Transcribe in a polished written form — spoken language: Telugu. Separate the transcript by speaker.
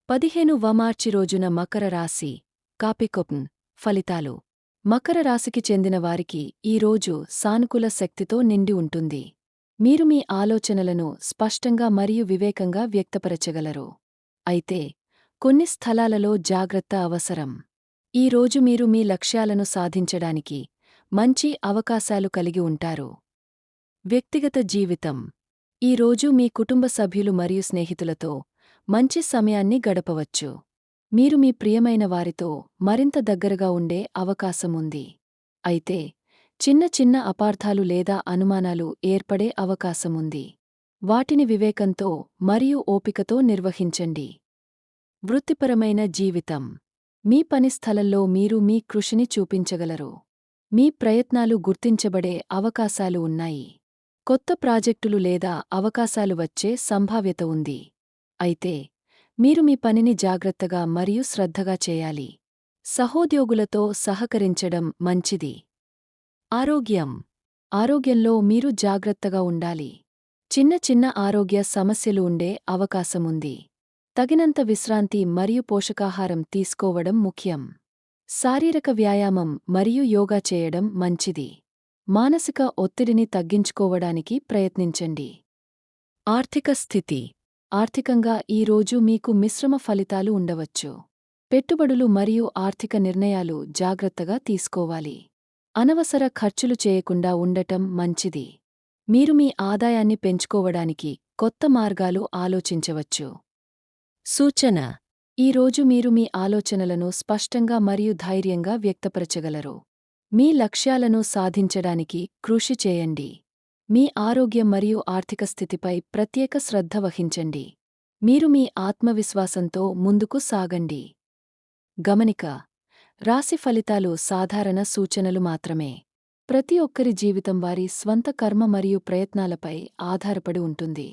Speaker 1: 15వ మార్చి రోజున మకర రాశి కాపికొప్న్ ఫలితాలు. మకర రాశికి చెందిన వారికి ఈ రోజు సానుకూల శక్తితో నిండి ఉంటుంది. మీరు మీ ఆలోచనలను స్పష్టంగా మరియు వివేకంగా వ్యక్తపరచగలరు. అయితే కొన్ని స్థలాలలో జాగ్రత్త అవసరం. ఈ రోజు మీరు మీ లక్ష్యాలను సాధించడానికి మంచి అవకాశాలు కలిగి ఉంటారు. వ్యక్తిగత జీవితం. ఈ రోజు మీ కుటుంబ సభ్యులు మరియు స్నేహితులతో మంచి సమయాన్ని గడపవచ్చు. మీరు మీ ప్రియమైన వారితో మరింత దగ్గరగా ఉండే అవకాశముంది. అయితే చిన్న చిన్న అపార్థాలు లేదా అనుమానాలు ఏర్పడే అవకాశముంది. వాటిని వివేకంతో మరియు ఓపికతో నిర్వహించండి. వృత్తిపరమైన జీవితం. మీ పని స్థలంలో మీరు మీ కృషిని చూపించగలరు. మీ ప్రయత్నాలు గుర్తించబడే అవకాశాలు ఉన్నాయి. కొత్త ప్రాజెక్టులు లేదా అవకాశాలు వచ్చే సంభావ్యత ఉంది. అయితే మీరు మీ పనిని జాగ్రత్తగా మరియు శ్రద్ధగా చేయాలి. సహోద్యోగులతో సహకరించడం మంచిది. ఆరోగ్యం. ఆరోగ్యంలో మీరు జాగ్రత్తగా ఉండాలి. చిన్న చిన్న ఆరోగ్య సమస్యలు ఉండే అవకాశముంది. తగినంత విశ్రాంతి మరియు పోషకాహారం తీసుకోవడం ముఖ్యం. శారీరక వ్యాయామం మరియు యోగా చేయడం మంచిది. మానసిక ఒత్తిడిని తగ్గించుకోవడానికి ప్రయత్నించండి. ఆర్థిక స్థితి. ఆర్థికంగా ఈ రోజు మీకు మిశ్రమ ఫలితాలు ఉండవచ్చు. పెట్టుబడులు మరియు ఆర్థిక నిర్ణయాలు జాగ్రత్తగా తీసుకోవాలి. అనవసర ఖర్చులు చేయకుండా ఉండటం మంచిది. మీరు మీ ఆదాయాన్ని పెంచుకోవడానికి కొత్త మార్గాలు ఆలోచించవచ్చు. సూచన. ఈ రోజు మీరు మీ ఆలోచనలను స్పష్టంగా మరియు ధైర్యంగా వ్యక్తపరచగలరు. మీ లక్ష్యాలను సాధించడానికి కృషి చేయండి. మీ ఆరోగ్యం మరియు ఆర్థిక స్థితిపై ప్రత్యేక శ్రద్ధ వహించండి. మీరు మీ ఆత్మవిశ్వాసంతో ముందుకు సాగండి. గమనిక. రాశి ఫలితాలు సాధారణ సూచనలు మాత్రమే. ప్రతి ఒక్కరి జీవితం వారి స్వంత కర్మ మరియు ప్రయత్నాలపై ఆధారపడి ఉంటుంది.